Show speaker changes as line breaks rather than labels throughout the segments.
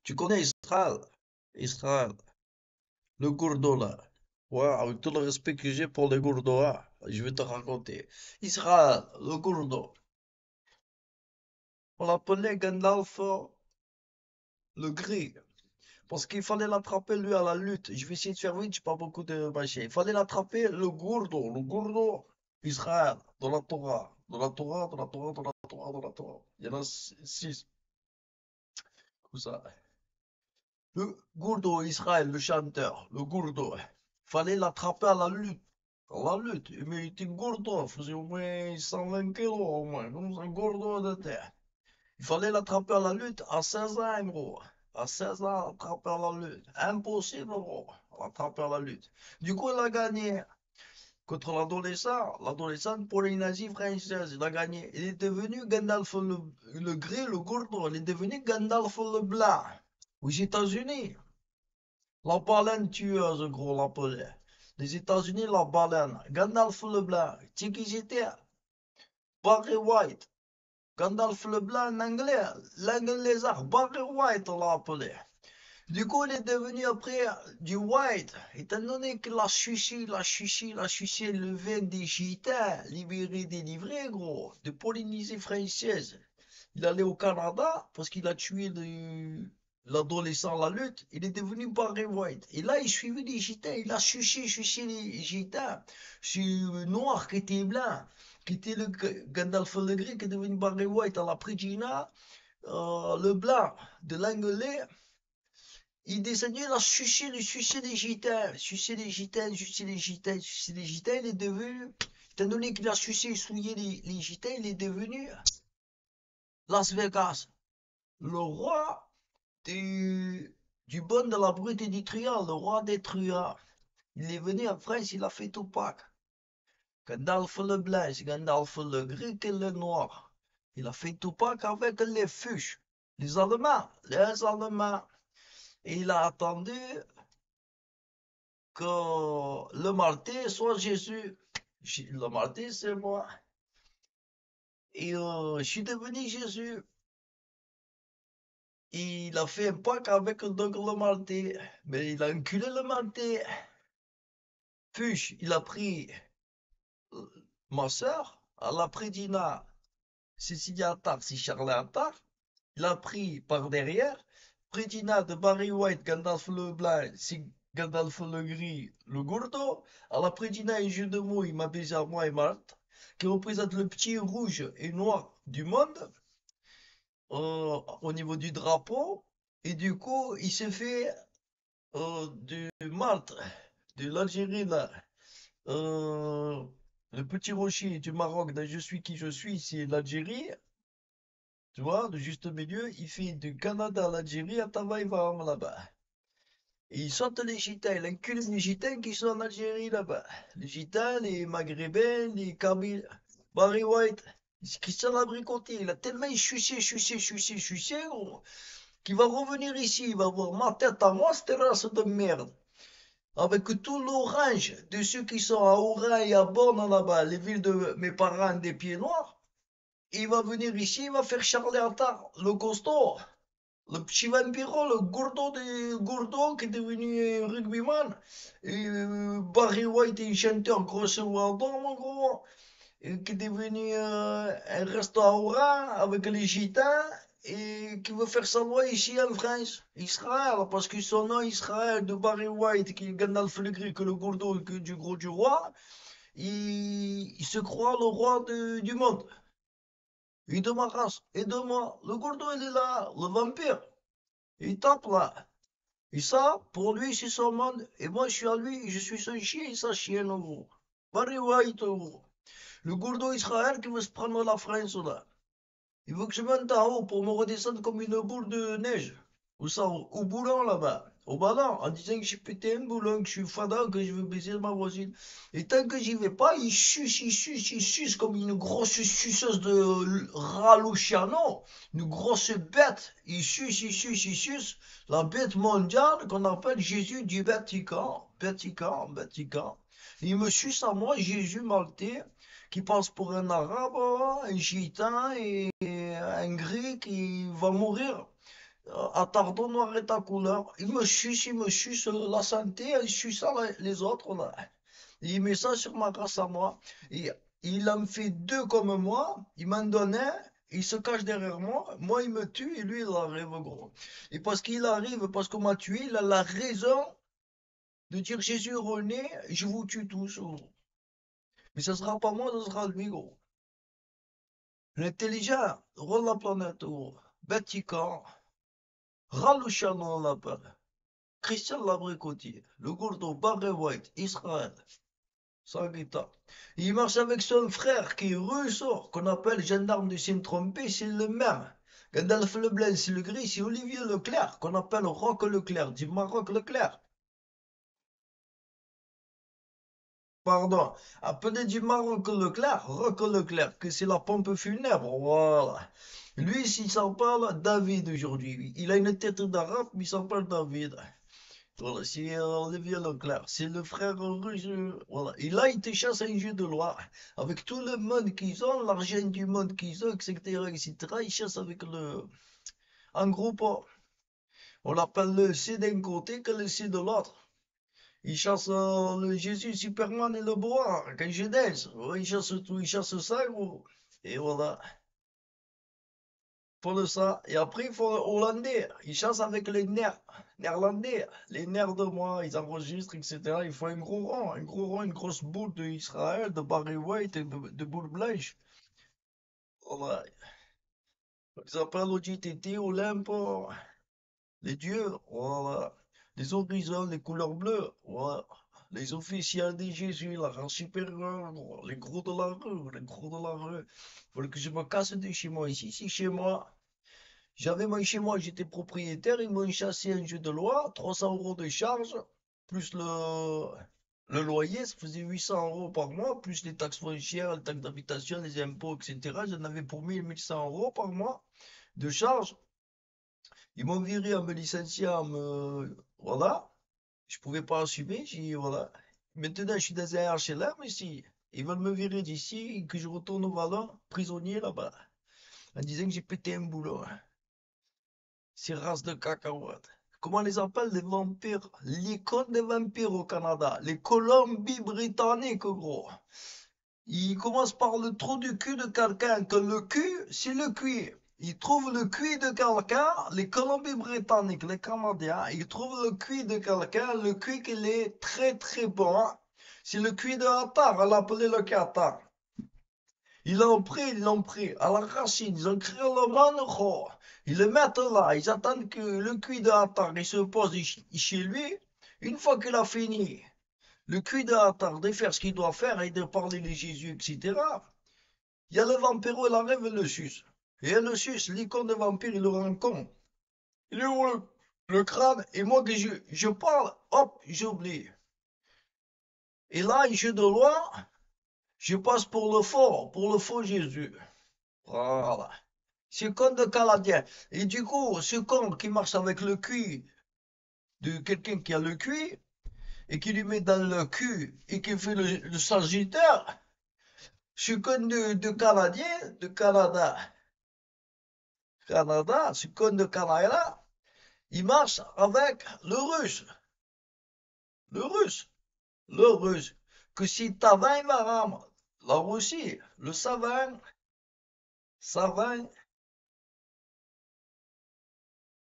Tu connais Israël? Israël, le gourdo là. Ouais, avec tout le respect que j'ai pour les gourdos, hein, je vais te raconter. Israël, le gourdo. On l'appelait Gandalf le gris. Parce qu'il fallait l'attraper lui à la lutte. Je vais essayer de faire vite, j'ai pas beaucoup de machins. Il fallait l'attraper le gourdo. Israël, dans la Torah. Dans la Torah, dans la Torah, dans la Torah, dans la Torah. Il y en a six, comme ça. Le gourdo, Israël, le chanteur, le gourdo. Fallait l'attraper à la lutte. À la lutte. Mais il était gourdo, il faisait au moins 120 kilos, au moins. Comme un gourdo de terre. Il fallait l'attraper à la lutte à 16 ans, gros. À 16 ans, l'attraper à la lutte. Impossible, gros. L'attraper à la lutte. Du coup, il a gagné contre l'adolescent. L'adolescent polynésie française, il a gagné. Il est devenu Gandalf le gris, le gourdo. Il est devenu Gandalf le blanc. Aux États-Unis. La baleine tueuse, gros, l'appelait. Les États-Unis, la baleine. Gandalf le blanc. Tu sais qui c'était? Barry White. Gandalf le blanc en anglais. L'anglaisard. Barry White, on l'a appelé. Du coup, il est devenu après du White, étant donné qu'il a sucé, le vin des Gitans, libéré, délivré, gros, de Polynésie française. Il allait au Canada parce qu'il a tué l'adolescent à la lutte. Il est devenu Barry White. Et là, il suivait les Gitans. Il a sucé les Gitans. C'est noir qui était blanc, qui était le Gandalf le Gris, qui est devenu Barry White à la Prégina. Le blanc de l'anglais. Il descendait, il a sucé les Gitans. Sucé les Gitans, sucé les Gitans, sucé les Gitans. Il est devenu, étant donné qu'il a sucé et souillé les Gitans, il est devenu Las Vegas. Le roi du bon, de la brute et du truand, le roi des truands. Il est venu en France, il a fait Tupac. Gandalf le blanc, c'est Gandalf le gris et le noir. Il a fait Tupac avec les fuchs, les Allemands, les Allemands. Et il a attendu que le martyr soit Jésus. Le martyr, c'est moi. Et je suis devenu Jésus. Il a fait un pacte avec le martyr. Mais il a enculé le martyr. Puis, il a pris euh, ma soeur, elle a pris Dina, Cécilia Attar, c'est Charles Attar. Il a pris par derrière, pris Dina de Barry White, Gandalf le blanc, c'est Gandalf le gris, le gourdo. Elle a pris Dina un jeu de mots, il m'a baisé à moi et Malte, qui représente le petit rouge et noir du monde, au niveau du drapeau. Et du coup, il s'est fait du Malte, de l'Algérie là. Euh, le petit rocher du Maroc, de je suis qui je suis, c'est l'Algérie. Tu vois, le juste milieu, il fait du Canada à l'Algérie à Tavaïvam là-bas. Et il saute les gitans, il encule les gitans qui sont en Algérie là-bas. Les gitans, les maghrébins, les kabyles. Barry White, c'est Christian Labricoté, il a tellement sucé, gros, qu'il va revenir ici, il va voir ma tête à moi, cette race de merde. Avec tout l'orange de ceux qui sont à Oran et à Borne là-bas, les villes de mes parents des pieds noirs. Il va venir ici, il va faire Charlie Attard, le costaud, le petit vampiro, le gourdo des gourdos qui est devenu rugbyman. Et Barry White est un chanteur grosso modo, mon gros, et qui est devenu un restaurant avec les gitans et qui veut faire sa loi ici en France, Israël, parce que son nom Israël de Barry White, qui est Gandalf le Gris, que le gourdo du gros du roi, il se croit le roi du monde. Et de ma race, et de moi. Le gourdo, il est là, le vampire. Il tape là. Et ça, pour lui, c'est son monde. Et moi, je suis à lui, je suis son chien et sa chienne, en gros. Barry White, en gros. Le gourdo Israël qui veut se prendre la France, là. Il veut que je monte en haut pour me redescendre comme une boule de neige. Où ça, au boulon là-bas. Au ballon, en disant que j'ai pété un boulon, que je suis fada, que je veux baiser ma voisine. Et tant que j'y vais pas, il suce comme une grosse suceuse de rat Luciano. Une grosse bête. Il suce. La bête mondiale qu'on appelle Jésus du Vatican. Vatican. Il me suce à moi, Jésus maltais, qui passe pour un arabe, un gitan et un grec qui va mourir Attardons noir est ta couleur. Il me suce la santé, il suce les autres, là. Il met ça sur ma race à moi. Et il en fait deux comme moi. Il m'en donne un. Il se cache derrière moi. Moi, il me tue et lui, il arrive, gros. Et parce qu'il arrive, parce qu'on m'a tué, il a la raison de dire Jésus renaît, je vous tue tous, gros. Mais ce sera pas moi, ce sera lui, gros. L'intelligent, rôle la planète, gros. Vatican, Ralouchan, on l'appelle. Christian Labricotier, le Gourdo, Barry White, Israël. Sanguita. Il marche avec son frère qui est russe, qu'on appelle gendarme du Saint-Trompé, c'est le même. Gandalf le blanc, c'est le gris, c'est Olivier Leclerc, qu'on appelle Roch Leclerc, du Maroc Leclerc. Pardon, appelé du Maroc Leclerc, Roch Leclerc, que c'est la pompe funèbre, voilà. Lui, s'il s'en parle, David aujourd'hui. Il a une tête d'arabe, mais il s'appelle David. Voilà, c'est Olivier Leclerc, c'est le frère russe. Voilà. Et là, ils te chassent un jeu de loi. Avec tout le monde qu'ils ont, l'argent du monde qu'ils ont, etc., etc., ils chassent avec le. En groupe, on l'appelle le C d'un côté que le C de l'autre. Ils chassent le Jésus, Superman et le bois, quand je danse. Ouais, ils chassent tout, ils chassent ça, gros. Et voilà. Pour le ça. Et après, il faut hollandais. Ils chassent avec les nerfs. Néerlandais. Les nerfs de moi, ils enregistrent, etc. Il faut un gros rond, une grosse boule de Israël, de Barry White et de boule blanche. Voilà. Ils appellent OJTT, Olympe, les dieux. Voilà. Les horizons, les couleurs bleues. Voilà. Les officiels de Jésus, la race supérieure, les gros de la rue, les gros de la rue. Faut que je me casse de chez moi ici, c'est chez moi. J'avais moi chez moi, j'étais propriétaire, ils m'ont chassé un jeu de loi, 300 euros de charge, plus le loyer, ça faisait 800 euros par mois, plus les taxes foncières, les taxes d'habitation, les impôts, etc. J'en avais pour 1100 euros par mois de charge. Ils m'ont viré en me licenciant, voilà. Je pouvais pas assumer, j'ai dit, voilà. Maintenant, je suis dans un HLM ici. Ils veulent me virer d'ici et que je retourne au Vallon, prisonnier là-bas, en disant que j'ai pété un boulot. Ces races de cacahuètes. Comment on les appelle les vampires? L'icône des vampires au Canada. Les Colombies-Britanniques, gros. Ils commencent par le trou du cul de quelqu'un, que le cul, c'est le cuir. Ils trouvent le cuir de quelqu'un, les Colombies-Britanniques, les Canadiens, ils trouvent le cuir de quelqu'un, le cuir qu'il est très très bon. C'est le cuir de Hattar, on l'appelait le Qatar. Ils l'ont pris à la racine, ils ont créé le mannequin. Ils le mettent là, ils attendent que le cuit de Hattar il se pose chez lui. Une fois qu'il a fini, le cuit de Hattar de faire ce qu'il doit faire et de parler de Jésus, etc. Il y a le vampiro, il arrive et le suce. Et le suce, l'icône de vampire, il le rend con. Il ouvre le crâne et moi que je parle, hop, j'oublie. Et là, un jeu de loi, je passe pour le faux Jésus. Voilà. Ce con de Canadien. Et du coup, ce con qui marche avec le cul de quelqu'un qui a le cul et qui lui met dans le cul et qui fait le sagittaire, ce con de Canadien, de Canada, Canada, ce con de Canada, il marche avec le russe, le russe, le russe. Que si t'avais madame, la Russie, le savant, savant,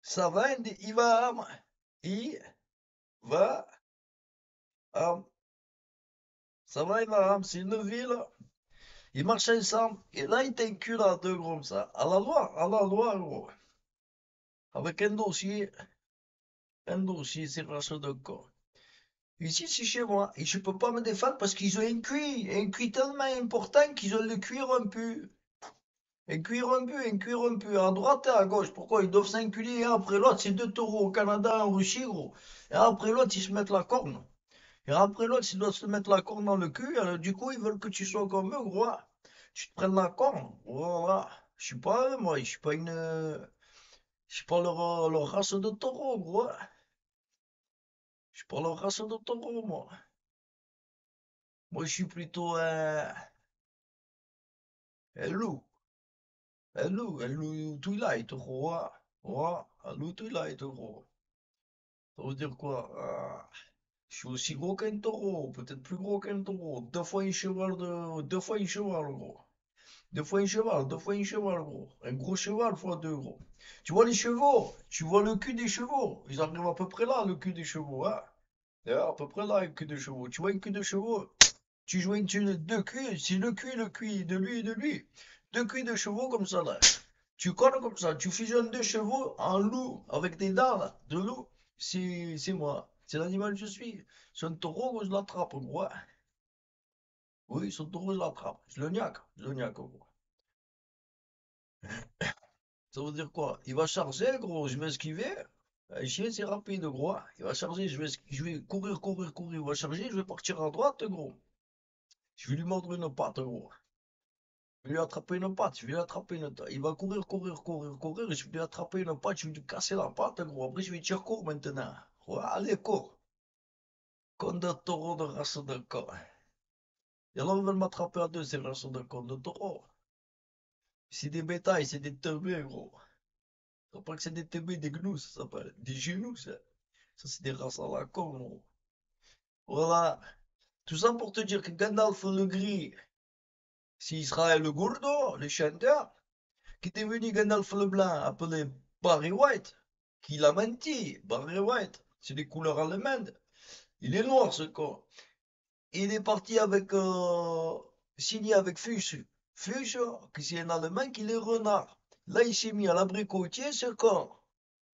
savant, il va, ça va, Ibrahim, c'est une ville. Ils marchent ensemble. Et là, ils t'inculent à deux comme ça. À la loi, gros. Avec un dossier, c'est rachat de corps. Ici, c'est chez moi. Et je peux pas me défendre parce qu'ils ont un cuir tellement important qu'ils ont le cuir rompu. Un cuir rompu, à droite et à gauche. Pourquoi ils doivent s'inculer un après l'autre? C'est deux taureaux au Canada, en Russie, gros. Et après l'autre, ils se mettent la corne. Et après l'autre, ils doivent se mettre la corne dans le cul. Alors, du coup, ils veulent que tu sois comme eux, gros. Tu te prennes la corne. Voilà. Je suis pas eux, moi. Je suis pas une. Je suis pas leur race de taureau, gros. Je suis pas leur race de taureau, moi. Moi, je suis plutôt un loup. Un loup. Un loup Twilight, gros. Ouais, à l'autre, il a été gros. Ça veut dire quoi? Je suis aussi gros qu'un taureau, peut-être plus gros qu'un taureau. Deux fois un cheval, gros. Deux fois un cheval, deux fois un cheval, gros. Un gros cheval fois deux, gros. Tu vois les chevaux? Tu vois le cul des chevaux? Ils arrivent à peu près là, le cul des chevaux, hein? D'ailleurs, à peu près là, un cul de chevaux. Tu vois un cul de chevaux? Tu joues deux culs, c'est le cuit de lui et de lui. Deux culs de chevaux comme ça, là. Tu colles comme ça, tu fusionnes deux chevaux en loup, avec des dents, là, de loup. C'est moi. C'est l'animal que je suis. C'est un taureau, je l'attrape, gros. Oui, c'est un taureau, je l'attrape. Je le niaque, gros. Ça veut dire quoi? Il va charger, gros, je vais esquiver. Un chien, c'est rapide, gros. Il va charger, je vais courir, courir, courir. Il va charger, je vais partir à droite, gros. Je vais lui mordre une patte, gros. Je vais lui attraper une patte, je vais lui attraper une patte. Il va courir, courir, courir, courir. Je vais lui attraper une patte, je vais lui casser la patte, gros. Après, je vais dire cours maintenant. Ouais, allez, cours. Comme de taureau de race de corps. Et alors, ils veulent m'attraper à deux, ces races de corps de taureau. C'est des bétails, c'est des teubés, gros. Ça pas que c'est des teubés, des gnous, ça s'appelle. Des genoux, ça. Ça, c'est des races à la con, gros. Voilà. Tout ça pour te dire que Gandalf le gris, c'est Israël le gourdo, le chanteur, qui est devenu Gandalf le blanc, appelé Barry White, qui l'a menti. Barry White, c'est des couleurs allemandes. Il est noir, ce con. Il est parti avec, signé avec Fuchs. Fuchs, qui c'est un Allemand qui est renard. Là, il s'est mis à l'abricotier, ce con.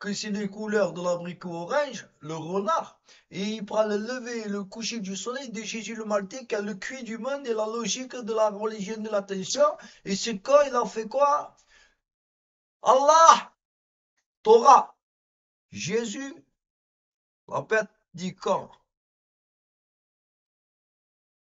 Que c'est les couleurs de l'abricot orange, le renard. Et il prend le lever et le coucher du soleil de Jésus le Maltais qui a le cuit du monde et la logique de la religion de l'attention. Et ce con, il a fait quoi? Allah, Torah, Jésus, la bête dit quand?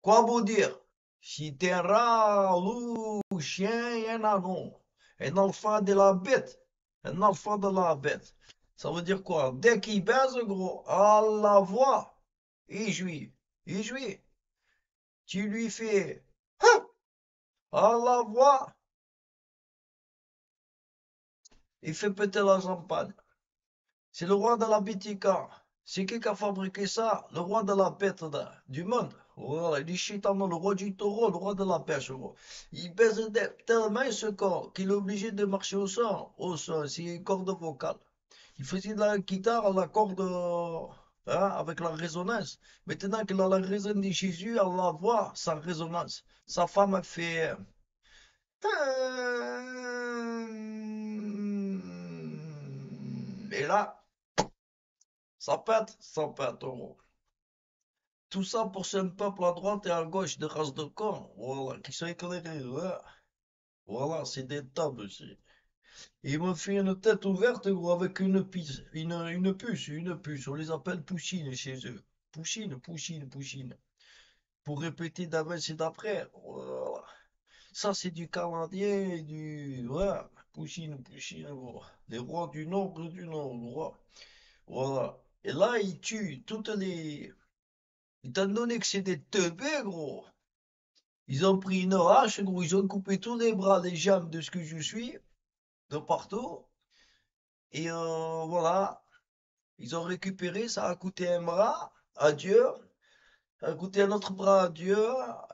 Quoi vous dire? Si t'es un rat, loup, chien, un agon. Un alpha de la bête. Un alpha de la bête. Ça veut dire quoi? Dès qu'il baise, gros, à la voix, il jouit. Il jouit. Tu lui fais, hein, à la voix, il fait péter la champagne. C'est le roi de la Bitica. C'est qui a fabriqué ça? Le roi de la bête du monde. Voilà, il est chitamment le roi du taureau, le roi de la pêche, gros. Il baise tellement ce corps qu'il est obligé de marcher au son. Au son, c'est une corde vocale. Il faisait de la guitare à la corde, hein, avec la résonance. Maintenant qu'il a la résonance de Jésus, à la voix, sa résonance. Sa femme a fait. Et là, ça pète, gros. Tout ça pour ce peuple à droite et à gauche de race de cons, voilà, qui sont éclairés, ouais. Voilà, c'est des tables aussi. Ils me fait une tête ouverte, gros, avec une puce, on les appelle pouchines chez eux. Pouchine, pouchine, pouchine. Pour répéter d'avant et d'après, voilà. Ça, c'est du canadien et du, ouais, pouchine, pouchine, gros. Les rois du nombre, roi. Voilà. Et là, ils tuent toutes les, étant donné que c'est des teubés, gros. Ils ont pris une hache, gros, ils ont coupé tous les bras, les jambes de ce que je suis, de partout. Et voilà, ils ont récupéré, ça a coûté un bras à Dieu, ça a coûté un autre bras à Dieu,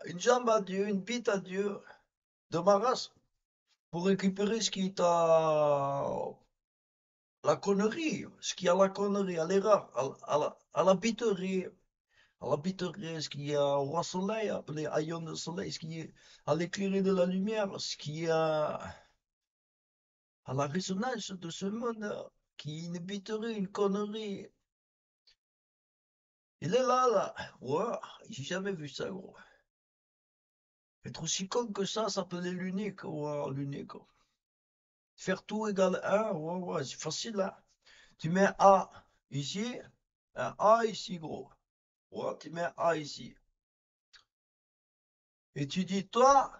une jambe à Dieu, une bite à Dieu, de ma race, pour récupérer ce qui est à la connerie, ce qui est à la connerie, à l'erreur, à la biterie, ce qui est au roi soleil, appelé Aion de soleil, ce qui est à l'éclairer de la lumière, ce qui est à la résonance de ce monde, qui est une biterie, une connerie. Il est là, là. Ouais, j'ai jamais vu ça, gros. Être aussi con que ça s'appelait l'unique, ouais, l'unique. Faire tout égal 1, ouais, ouais, c'est facile, hein. Tu mets A ici, un A ici, gros. Ouais, tu mets A ici. Et tu dis, toi,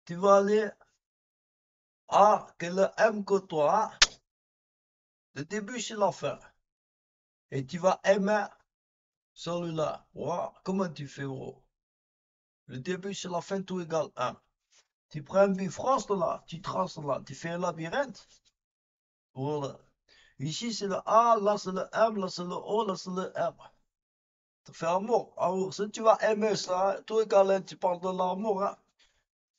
tu vas aller A, que le M que toi, le début c'est la fin. Et tu vas aimer celui-là. Ouais, comment tu fais, gros? Le début c'est la fin, tout égale 1. Tu prends un bifrost là, tu traces là, tu fais un labyrinthe. Voilà. Ici, c'est le A, là, c'est le M, là, c'est le O, là, c'est le M. Ça fait amour. Alors, si tu vas aimer ça, toi, Khaled, tu parles de l'amour, hein.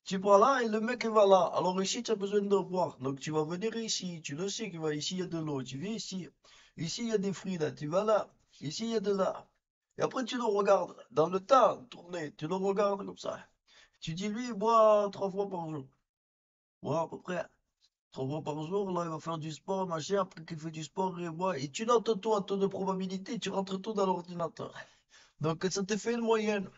Tu vas là et le mec, il va là. Alors, ici, tu as besoin de boire. Donc, tu vas venir ici. Tu le sais qu'il va ici, il y a de l'eau. Tu viens ici. Ici, il y a des fruits, là. Tu vas là. Ici, il y a de là. Et après, tu le regardes. Dans le temps, tourné. Tu le regardes comme ça. Tu dis, lui, il boit 3 fois par jour. Voilà, à peu près. 3 fois par jour, là, il va faire du sport, machin. Après qu'il fait du sport, il boit. Et tu notes tout à taux de probabilité, tu rentres tout dans l'ordinateur. Donc, ça te fait une moyenne.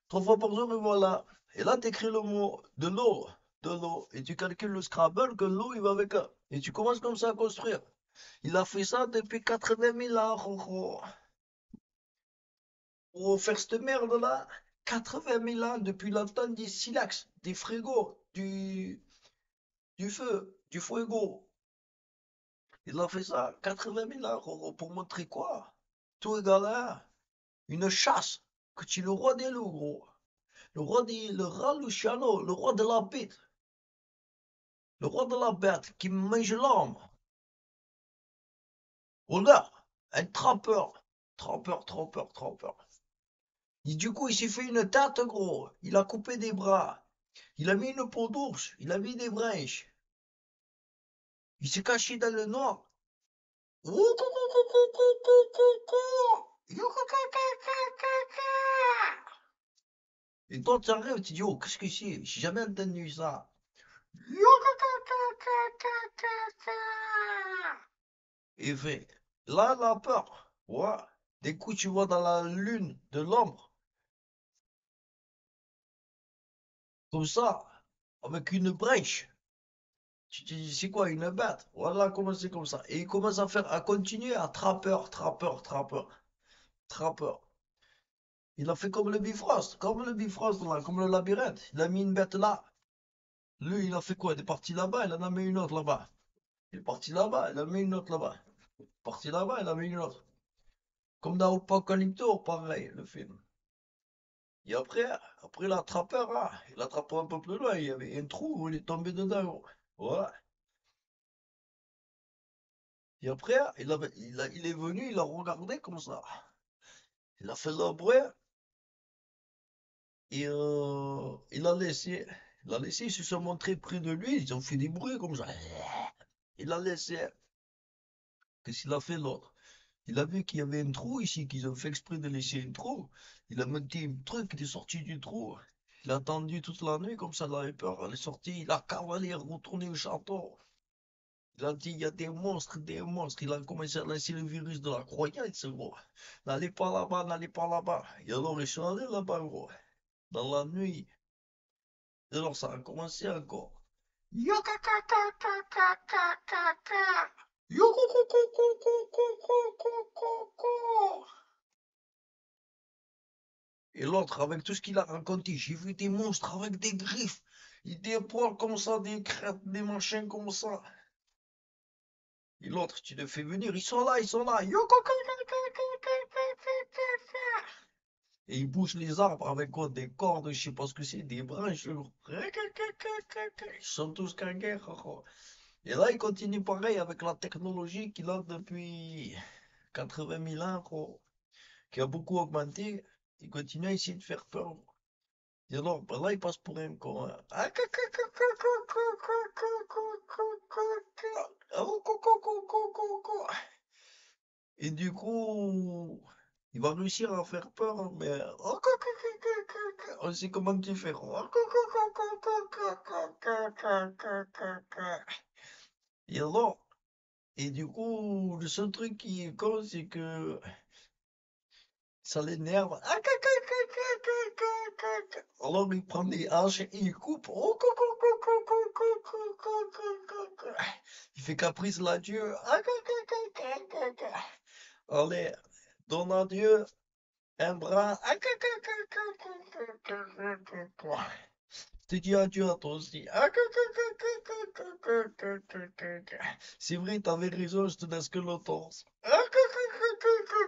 3 fois par jour, et voilà. Et là, tu écris le mot de l'eau. De l'eau. Et tu calcules le Scrabble que l'eau, il va avec. Et tu commences comme ça à construire. Il a fait ça depuis 80 000 ans. Pour faire cette merde-là, 80 000 ans depuis le temps des silex, des frigos, du feu, du fuego. Il a fait ça 80 000 ans, gros, pour montrer quoi? Tout égal à une chasse, que tu es le roi des loups, gros. Le roi Luciano, le roi de la bête. Le roi de la bête qui mange l'homme. Voilà, un trappeur. Trappeur, trappeur, trappeur. Et du coup, il s'est fait une tête, gros. Il a coupé des bras. Il a mis une peau d'ours. Il a mis des branches. Il s'est caché dans le noir. Et toi, tu arrives, tu dis, oh, qu'est-ce que c'est? J'ai jamais entendu ça. Et fait, là, la peur. Ouais. Des coups, tu vois dans la lune de l'ombre, comme ça, avec une brèche. Tu te dis, c'est quoi, une bête? Voilà comment c'est comme ça. Et il commence à faire, à continuer à trappeur, trappeur, trappeur, trappeur. Il a fait comme le Bifrost, là, comme le labyrinthe. Il a mis une bête là. Lui, il a fait quoi? Il est parti là-bas, il en a mis une autre là-bas. Il est parti là-bas, il a mis une autre là-bas. Il est parti là-bas, il a mis une autre. Comme dans Apocalypto, pareil, le film. Et après l'attrapeur, hein, il attrape un peu plus loin, il y avait un trou où il est tombé dedans. Voilà. Et après, il est venu, il a regardé comme ça. Il a fait le bruit et il a laissé, ils se sont montrés près de lui, ils ont fait des bruits comme ça. Il a laissé. Qu'est-ce qu'il a fait l'autre? Il a vu qu'il y avait un trou ici, qu'ils ont fait exprès de laisser un trou. Il a monté un truc, il est sorti du trou. Il a attendu toute la nuit, comme ça, il avait peur. Il est sorti, il a cavalé, il est retourné au château. Il a dit, il y a des monstres, des monstres. Il a commencé à lancer le virus de la croyance, gros. N'allez pas là-bas, n'allez pas là-bas. Et alors, ils sont allés là-bas, gros. Dans la nuit. Et alors, ça a commencé encore. Yokakakakakakaka. Yokokokokokokokoko. Et l'autre, avec tout ce qu'il a raconté, j'ai vu des monstres avec des griffes, et des poils comme ça, des crêtes, des machins comme ça. Et l'autre, tu le fais venir, ils sont là, ils sont là. Et ils bougent les arbres avec quoi? Des cordes, je sais pas ce que c'est, des branches. Ils sont tous cagués. Et là, ils continuent pareil avec la technologie qu'il a depuis 80 000 ans, qui a beaucoup augmenté. Ils continuent à essayer de faire peur. Et alors, ben là, il passe pour un con, hein. Et du coup, il va réussir à faire peur, hein, mais on sait comment tu fais. Et alors, et du coup, le seul truc qui est con, c'est que ça l'énerve. Alors il prend des haches et il coupe. Il fait caprice là, Dieu. Allez, donne à Dieu un bras. Je te dis adieu à toi aussi. C'est vrai, t'avais raison, je te laisse que le torse.